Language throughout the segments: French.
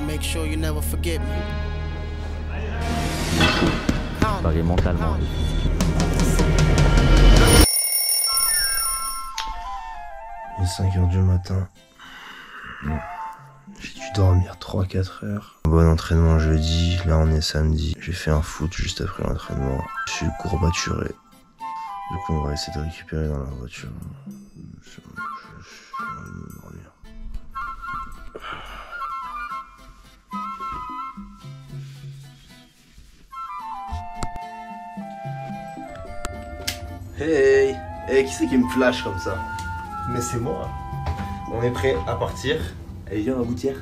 make sure you never forget me. Pareil mentalement. Il est 5 h du matin. J'ai dû dormir 3-4 heures. Bon entraînement jeudi, là on est samedi. J'ai fait un foot juste après l'entraînement. Je suis courbaturé. Du coup on va essayer de récupérer dans la voiture. J'ai envie de me dormir. Hey, hey, qui c'est qui me flash comme ça? Mais c'est moi. On est prêt à partir. Allez, viens, ma gouttière.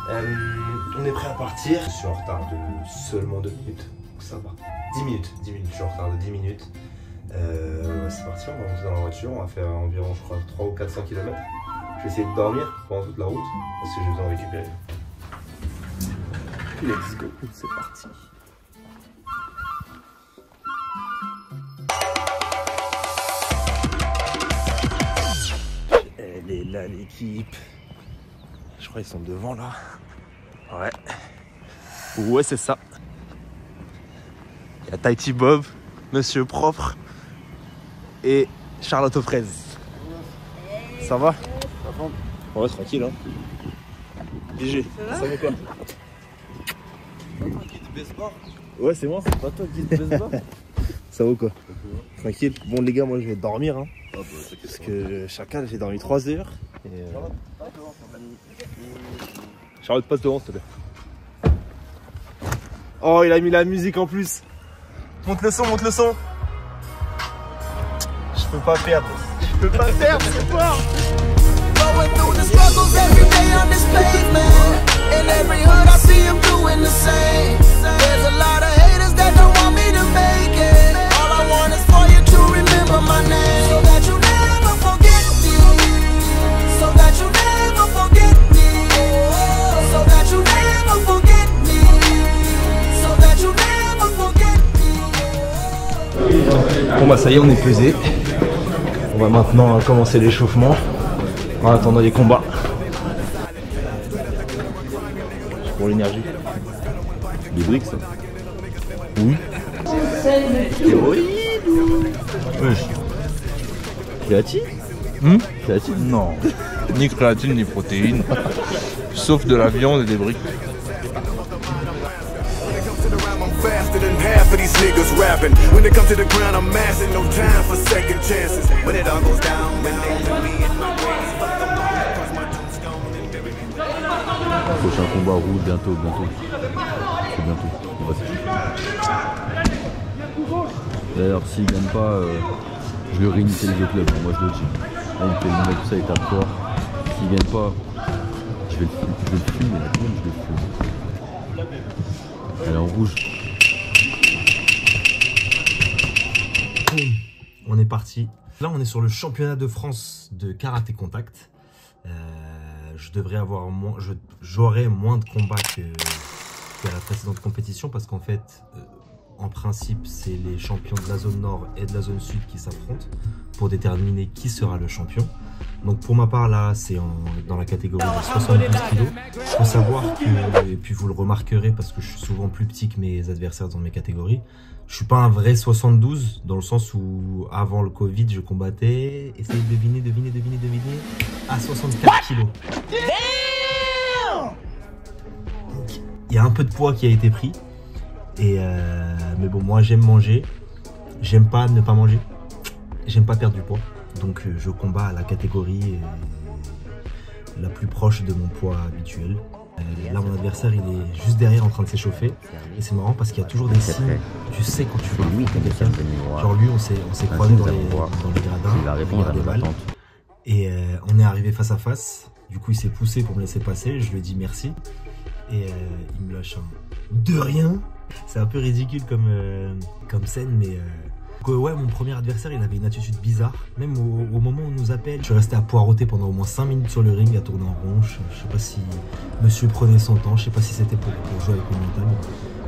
On est prêt à partir. Je suis en retard de seulement 2 minutes. Donc ça va. 10 minutes. Je suis en retard de 10 minutes. C'est parti, on va monter dans la voiture. On va faire environ, je crois, 300 ou 400 km. Je vais essayer de dormir pendant toute la route parce que j'ai besoin de récupérer. Let's go, c'est parti. Elle est là, l'équipe. Je crois qu'ils sont devant là. Ouais. Ouais, c'est ça. Il y a Tahiti Bob, Monsieur Propre et Charlotte aux fraises. Ça va? Ouais, tranquille, hein. DG, ça va quoi? Ouais, c'est moi. Pas toi qui te baseball. Ça va quoi? Tranquille. Bon, les gars, moi je vais dormir. Hein. Parce que chacal, j'ai dormi 3 heures. Et Charlotte, passe devant, s'il te plaît. Oh, il a mis la musique en plus. Monte le son, monte le son. Je peux pas perdre. Je peux pas perdre, c'est fort. Going through the struggles every day on this pavement. In every hood I see them doing the same. There's a lot of haters that don't want me to make it. All I want is for you to remember my name. So that you never forget me. So that you never forget me. So that you never forget me. So that you never forget me. Bon bah ça y est, on est pesé. On va maintenant commencer l'échauffement en attendant les combats. Pour l'énergie. Des briques ça. Oui. Wesh. Créatine. Créatine. Non. Ni créatine ni protéines. Sauf de la viande et des briques. Faster than half of these niggas rapping. When it comes to the ground, I'm massing. No time for second chances. When it all goes down, when they put me in my ways, fuck the money, cause my tombstone and bury me. Prochain combat rouge bientôt. C'est bientôt. On va se D'ailleurs, s'il gagne pas, je le réinitialise le club. Moi, je le dis. Là, il me fait le nom et tout ça, il tape fort. S'il gagne pas, je vais le fumer. Elle est en rouge. On est parti. Là, on est sur le championnat de France de karaté contact. Je devrais avoir j'aurai moins de combats qu'à la précédente compétition parce qu'en fait, en principe, c'est les champions de la zone nord et de la zone sud qui s'affrontent pour déterminer qui sera le champion. Donc pour ma part, là, c'est dans la catégorie de 72 kg. Il faut savoir que, et puis vous le remarquerez parce que je suis souvent plus petit que mes adversaires dans mes catégories, je suis pas un vrai 72 dans le sens où avant le Covid, je combattais, essayez de deviner, à 64 kg. Il y a un peu de poids qui a été pris. Mais bon, moi j'aime manger, j'aime pas ne pas manger, j'aime pas perdre du poids. Donc je combats à la catégorie la plus proche de mon poids habituel. Là mon adversaire il est juste derrière en train de s'échauffer. Et c'est marrant parce qu'il y a toujours des signes, tu sais quand tu vois quelqu'un. Genre lui on s'est croisé dans les gradins, des balles. Et on est arrivé face à face. Du coup il s'est poussé pour me laisser passer, je lui ai dit merci. Et il me lâche un de rien. C'est un peu ridicule comme scène, mais ouais, mon premier adversaire il avait une attitude bizarre. Même au moment où on nous appelle, je suis resté à poireauter pendant au moins 5 minutes sur le ring à tourner en rond. Je sais pas si monsieur prenait son temps, je sais pas si c'était pour jouer avec mon mental.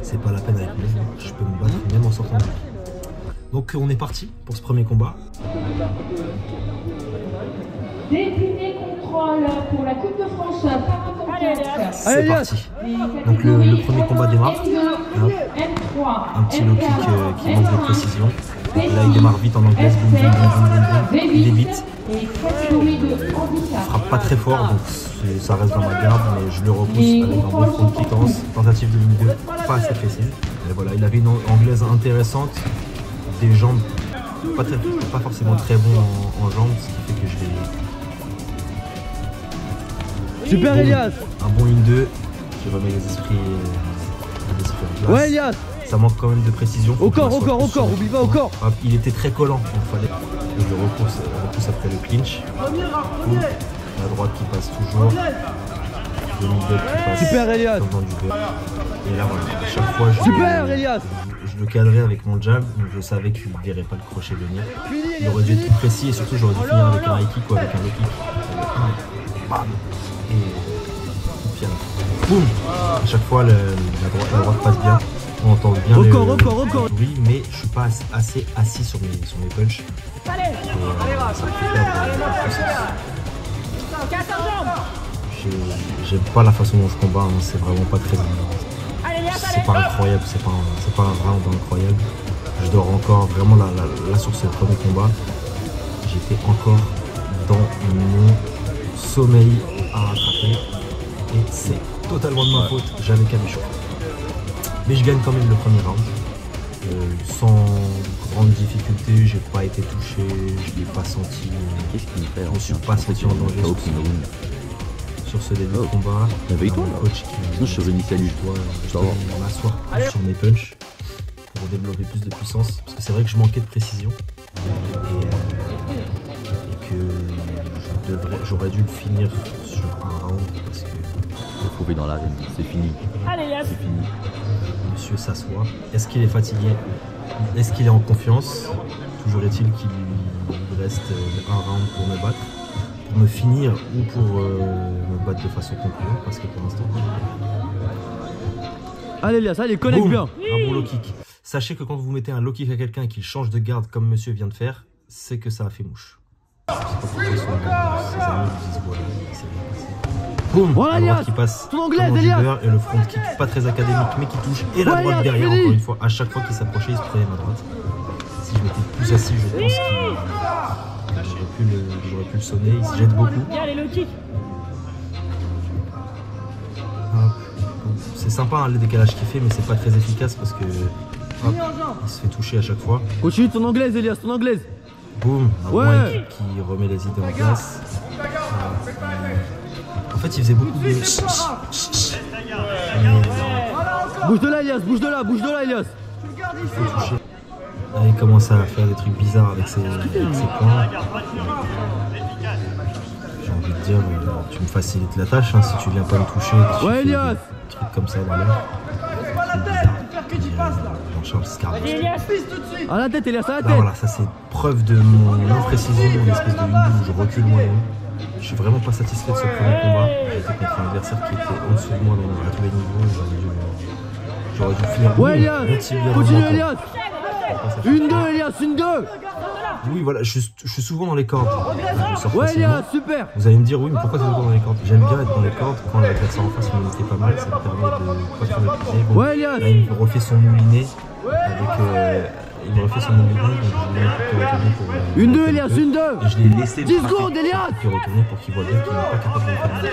C'est pas la peine avec moi, je peux me battre même en sortant de ring. Donc on est parti pour ce premier combat. contrôle pour la Coupe de France paracontact. C'est parti. Donc le premier combat démarre. Un petit low kick qui manque de précision. Là il démarre vite en anglaise, boum boum boum boum boum. Il est vite. Il frappe pas très fort, donc ça reste dans ma garde, mais je le repousse avec un bon front kick. Tentative de ligne 2, pas assez précise. Et voilà, il avait une anglaise intéressante, des jambes pas forcément très bons en jambes, ce qui fait que je vais... Super bon, Elias. Un bon 1-2, je remets les esprits en place. Ouais Elias. Ça manque quand même de précision. Au corps, oublie pas au corps. Il était très collant, donc il fallait que je le repousse après le clinch. La droite qui passe toujours. Le middle qui passe. Super Elias. Comme dans du beurre. Et là voilà, à chaque fois je le cadrais avec mon jab, donc je savais qu'il ne verrait pas le crochet venir. Il aurait dû être plus précis et surtout j'aurais dû finir avec un high kick ou avec un low kick. Bam. Et piano. Boum. À chaque fois la droite passe bien. On entend bien le bruit, mais je suis pas assez assis sur mes punches. Et ça me fait perdre la puissance. J'aime pas la façon dont je combats, hein, c'est vraiment pas très... C'est pas incroyable, c'est pas un round incroyable. Je dors encore, vraiment là sur ce premier combat, j'étais encore dans mon sommeil à rattraper. Et c'est totalement de ma faute, j'avais qu'à m'échauffer. Mais je gagne quand même le premier round, sans grande difficulté, j'ai pas été touché, je l'ai pas senti, je me suis pas senti en danger sur ce début de combat. Réveille-toi là. Coach qui sinon je serais salut. Je dois m'asseoir plus sur mes punches pour développer plus de puissance, parce que c'est vrai que je manquais de précision et que j'aurais dû le finir sur un round parce que faut trouver dans l'arène, c'est fini. C'est fini. Monsieur s'assoit. Est-ce qu'il est fatigué? Est-ce qu'il est en confiance? Toujours est-il qu'il lui reste un round pour me battre, pour me finir ou pour me battre de façon concluante, parce que pour l'instant... Allez Elias, allez, connecte bien. Un bon low kick. Sachez que quand vous mettez un low kick à quelqu'un et qu'il change de garde comme monsieur vient de faire, c'est que ça a fait mouche. Je sais pas pourquoi ses amis lui disent voilà, c'est bien passé. Boum, la droite qui passe ton anglaise, comme Elias. et le front kick pas très académique mais qui touche, et la droite derrière encore une fois. À chaque fois qu'il s'approchait, il se prenait ma droite. Si je m'étais plus assis, je pense qu'il j'aurais pu le sonner. Il se jette beaucoup. C'est sympa hein, le décalage qu'il fait, mais c'est pas très efficace parce que hop, il se fait toucher à chaque fois. Continue ton anglaise Elias, ton anglaise. Boum, un bon high kick qui remet les idées en place. En fait, il faisait beaucoup de... Bouge de là Elias, bouge de là Elias. Il faut toucher. Là, il commence à faire des trucs bizarres avec ses poings. J'ai envie de dire, tu me facilites la tâche hein, si tu viens pas me toucher. Ouais Elias. Des trucs comme ça dans l'air. Jean-Charles Scarlett. À la tête Elias, à la tête. Voilà, ça c'est preuve de mon imprécision, une espèce de une où je recule moi-même. Je suis vraiment pas satisfait de ce premier combat. J'étais contre un adversaire qui était au-dessus de moi à tous les niveaux. J'aurais dû finir. Ouais Elias, continue Elias. 1-2 Elias, 1-2. Oui voilà, je suis souvent dans les cordes. Ouais Elias, super. Vous allez me dire oui mais pourquoi tu es toujours dans les cordes? J'aime bien être dans les cordes quand l'adversaire en face me mettait pas mal, ça me permet de pas trop m'épuiser. Bon, ouais Elias. Là il me refait son moulinet avec il me refait son moulinet, donc je voulais retourner pour 1-2 Elias, 1-2. Et je l'ai laissé 10 secondes Elias. puis retourner pour qu'il voit bien qu'il n'est pas capable de me faire mal.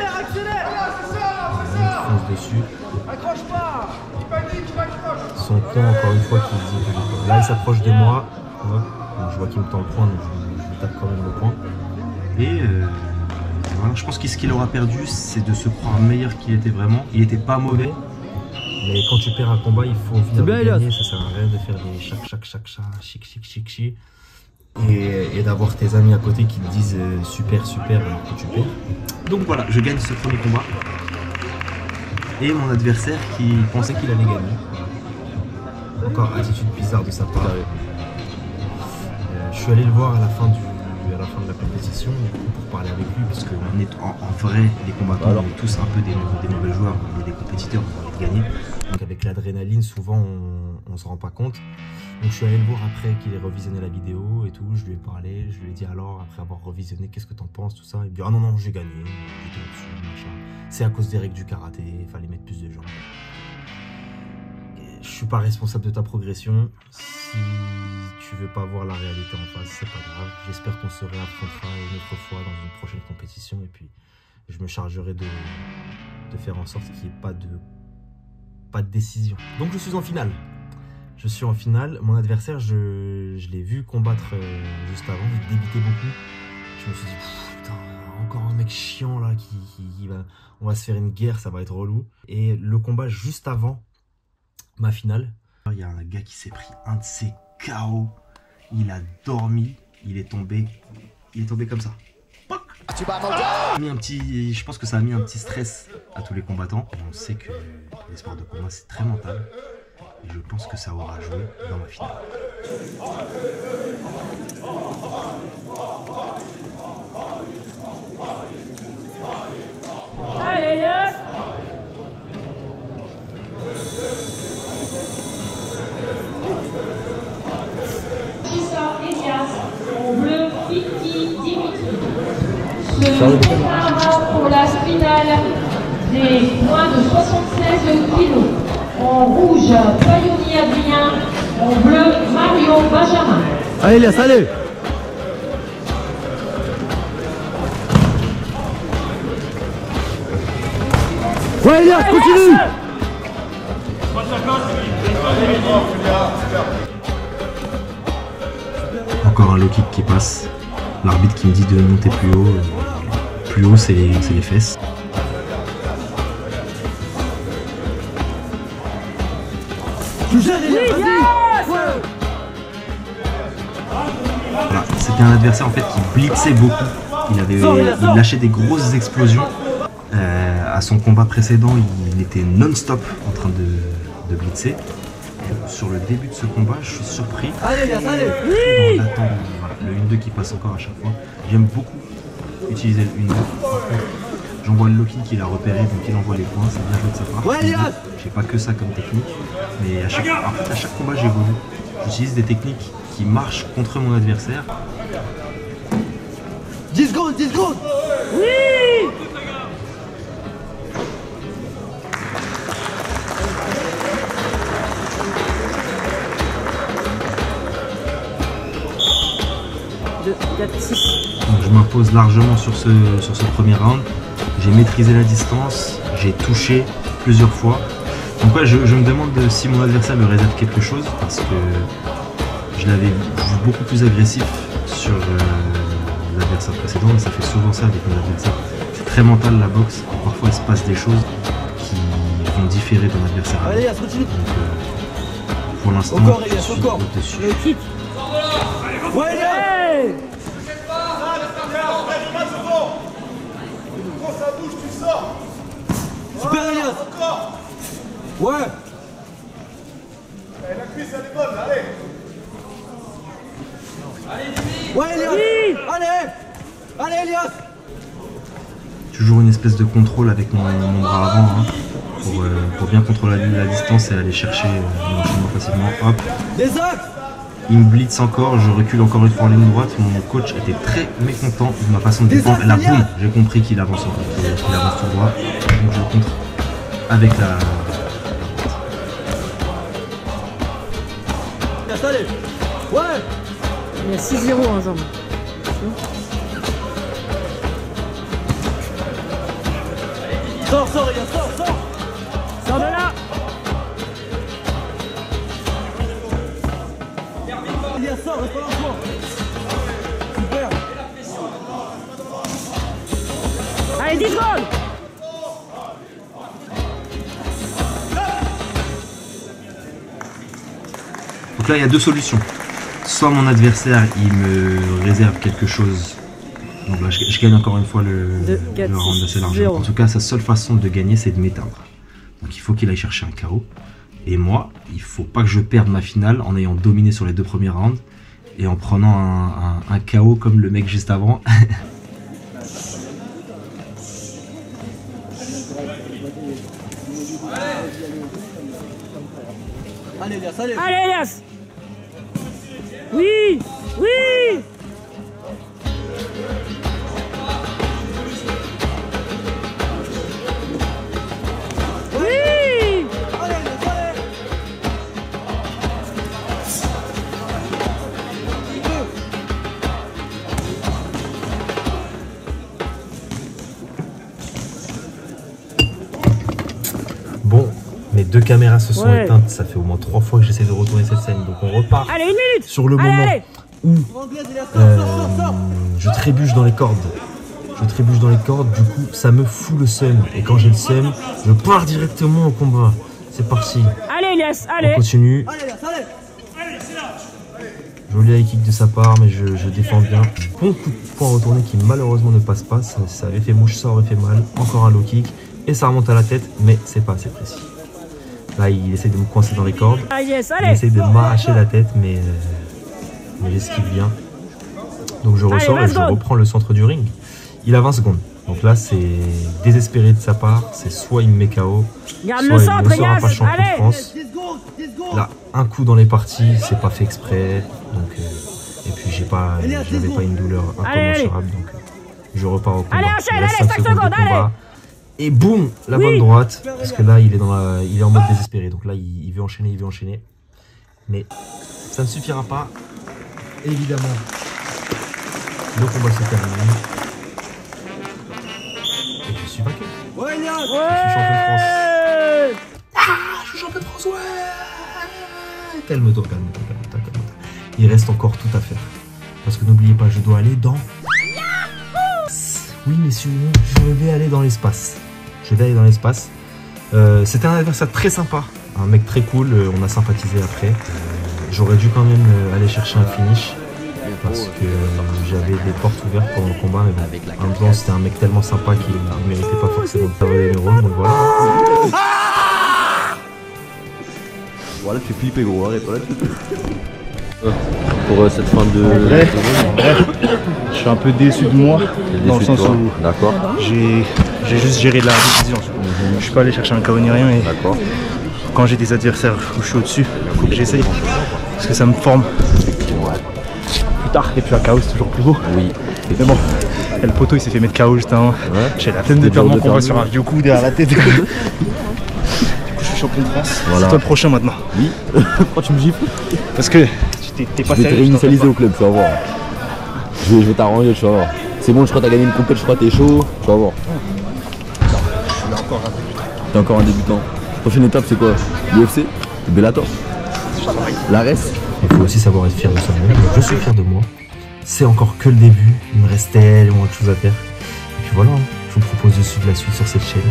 Il fonce dessus. Son poing encore une fois qui dit là il s'approche de moi. Donc, je vois qu'il me tend le poing, donc je lui tape quand même le poing. Et voilà, je pense que ce qu'il aura perdu, c'est de se croire meilleur qu'il était vraiment. Il était pas mauvais, mais quand tu perds un combat, il faut venir le gagner. Ça sert à rien de faire des chic, et d'avoir tes amis à côté qui te disent super alors que tu perds. Donc voilà, je gagne ce premier combat. Et mon adversaire qui pensait qu'il allait gagner. Encore attitude bizarre de sa part. Je suis allé le voir à la fin de la compétition pour parler avec lui, parce qu'on est en vrai, les combattants, on est tous un peu des mauvais joueurs, on est des compétiteurs, on a envie de gagner. Donc avec l'adrénaline, souvent on se rend pas compte. Donc je suis allé le voir après qu'il ait revisionné la vidéo et tout, je lui ai parlé, je lui ai dit alors après avoir revisionné qu'est-ce que t'en penses, tout ça. Il me dit ah non j'ai gagné, j'étais au-dessus, machin. C'est à cause des règles du karaté, il fallait mettre plus de jambes. Je suis pas responsable de ta progression, si tu veux pas voir la réalité en face, c'est pas grave. J'espère qu'on se réaffrontera une autre fois dans une prochaine compétition et puis je me chargerai de faire en sorte qu'il n'y ait pas de décision. Donc je suis en finale. Je suis en finale. Mon adversaire, je l'ai vu combattre juste avant. Il débutait beaucoup. Je me suis dit, putain, encore un mec chiant là qui va... On va se faire une guerre, ça va être relou. Et le combat juste avant ma finale, il y a un gars qui s'est pris un de ses KO. Il a dormi. Il est tombé comme ça. Je pense que ça a mis un petit stress à tous les combattants. On sait que les sports de combat c'est très mental. Et je pense que ça aura joué dans ma finale. Allez, là. Chissa Elias, en bleu, Piti Dimitri. Se prépare pour la finale des moins de 76 kilos. En rouge, Payoni Adrien. En bleu, Mario Benjamin. Allez Elias, allez. Ouais Elias, continue. Encore un low kick qui passe. L'arbitre qui me dit de monter plus haut. Plus haut, c'est les fesses. Voilà, c'était un adversaire en fait qui blitzait beaucoup. Il lâchait des grosses explosions. À son combat précédent, il était non-stop en train de blitzer. Sur le début de ce combat, je suis surpris. Allez, allez. On attend le 1-2 qui passe encore à chaque fois. J'aime beaucoup utiliser le 1-2. J'envoie le lock-in qu'il a repéré, donc il envoie les points, c'est bien joué de sa part. Ouais, j'ai pas que ça comme technique, mais à chaque combat j'évolue. J'utilise des techniques qui marchent contre mon adversaire. 10 secondes, 10 secondes. Oui. Donc je m'impose largement sur ce premier round. J'ai maîtrisé la distance, j'ai touché plusieurs fois. Donc ouais, je me demande si mon adversaire me réserve quelque chose parce que je l'avais vu beaucoup plus agressif sur l'adversaire précédent, mais ça fait souvent ça avec mon adversaire. C'est très mental la boxe, et parfois il se passe des choses qui vont différer d'un adversaire à l'autre. Donc pour l'instant, je suis au-dessus. Le kick. Ouais, allez. Super Elias. Ouais. La cuisse elle est bonne, allez. Ouais Elias. Oui. Allez. Allez Elias. Toujours une espèce de contrôle avec mon bras avant hein, pour bien contrôler la distance et aller chercher l'enchaînement facilement. Hop. Des axes. Il me blitz encore, je recule encore une fois en ligne droite. Mon coach était très mécontent de ma façon de défendre. Et là, boum, j'ai compris qu'il avance qu'il avance tout droit. Donc je le contre avec la... Allez. Ouais. Il y a 6-0 en jambe. Sors, Elias, sors. Sors de là. Elias, sors, reste pas dans le coin. Super. Allez, 10 secondes. Donc là, il y a deux solutions. Soit mon adversaire, il me réserve quelque chose. Donc là, je gagne encore une fois le round assez largement. En tout cas, sa seule façon de gagner, c'est de m'éteindre. Donc il faut qu'il aille chercher un KO. Et moi, il faut pas que je perde ma finale en ayant dominé sur les deux premiers rounds et en prenant un KO comme le mec juste avant. Allez Elias, allez. Allez Elias. Oui. Oui. Oui. Bon, mes 2 caméras se sont Ouais. éteintes. Ça fait au moins 3 fois que j'essaie de retourner cette scène. Donc on repart Allez, 1 minute. sur le Allez, moment allez. où je trébuche dans les cordes. Je trébuche dans les cordes, du coup ça me fout le seum. Et quand j'ai le seum, je pars directement au combat. C'est parti. Allez, Elias, On allez. continue. Joli high kick de sa part, mais je défends bien. Bon coup de poing retourné qui malheureusement ne passe pas. Ça avait fait mouche, ça aurait fait mal. Encore un low kick. Et ça remonte à la tête, mais c'est pas assez précis. Là, il essaie de me coincer dans les cordes. Ah, yes, Il allez. essaie de m'arracher la tête, mais j'esquive bien. Donc je ressors et let's je go. reprends le centre du ring. Il a 20 secondes. Donc là, c'est désespéré de sa part. C'est soit il me met KO, Garde soit le il centre, ne sera Elias. pas champion de Allez. France. Là, un coup dans les parties, c'est pas fait exprès. Donc, et puis j'avais pas une douleur incommensurable. Donc je repars au combat. Allez, enchaîne, Il reste allez, 5 5 secondes de secondes, combat. allez. Et boum, la bonne droite. Parce que là, il est en mode désespéré. Donc là, il veut enchaîner. Mais ça ne suffira pas. Évidemment, le combat se termine. Et je suis vainqueur. Ouais. Je suis champion de France. Je suis champion de France, ouais. Calme-toi. Il reste encore tout à faire. Parce que n'oubliez pas, je dois aller dans... Oui, messieurs, je vais aller dans l'espace. C'était un adversaire très sympa. Un mec très cool, on a sympathisé après. J'aurais dû quand même aller chercher un finish. Parce que j'avais des portes ouvertes pendant le combat. Mais bon, en même temps, c'était un mec tellement sympa qu'il ne méritait pas forcément de travailler les neurones. Donc voilà. Voilà, tu fais flipper gros, arrête, voilà. Pour cette fin de... Je suis un peu déçu de moi, dans le sens où D'accord. j'ai juste géré la décision. Je suis pas allé chercher un KO ni rien, et D'accord. quand j'ai des adversaires où je suis au-dessus, j'essaye, parce que ça me forme plus tard, et puis un KO c'est toujours plus beau. Oui. Mais bon, et le poteau il s'est fait mettre KO juste avant. Ouais. J'ai la flemme de perdre mon combat sur un vieux coup derrière la tête. Du coup je suis champion de France. Voilà. C'est toi le prochain maintenant. Oui. Pourquoi tu me gifles? Parce que t'es pas Je vais te sérieux. réinitialiser au club, tu vas voir. Je vais t'arranger, tu vas voir. C'est bon, je crois que t'as gagné une compète, je crois que t'es chaud, tu vas voir. Je suis encore un débutant. T'es encore un débutant. Prochaine étape, c'est quoi? l'UFC? Bellator? La res? Il faut aussi savoir être fier de soi-même. Je suis fier de moi. C'est encore que le début. Il me reste tellement de choses à faire. Et puis voilà, je vous propose de suivre la suite sur cette chaîne.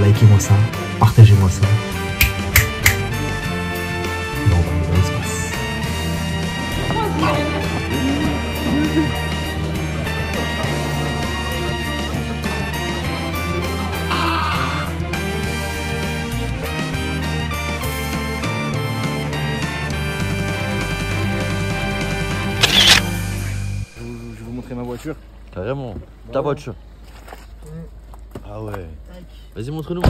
Likez-moi ça, partagez-moi ça. Et on va aller dans l'espace. Je vais vous montrer ma voiture. Carrément. Ta voiture. Ah ouais. Vas-y, montre-nous.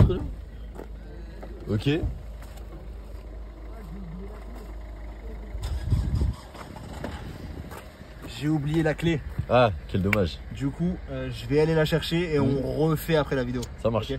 Ok. J'ai oublié la clé. Ah, quel dommage. Du coup, je vais aller la chercher et on refait après la vidéo. Ça marche. Ok.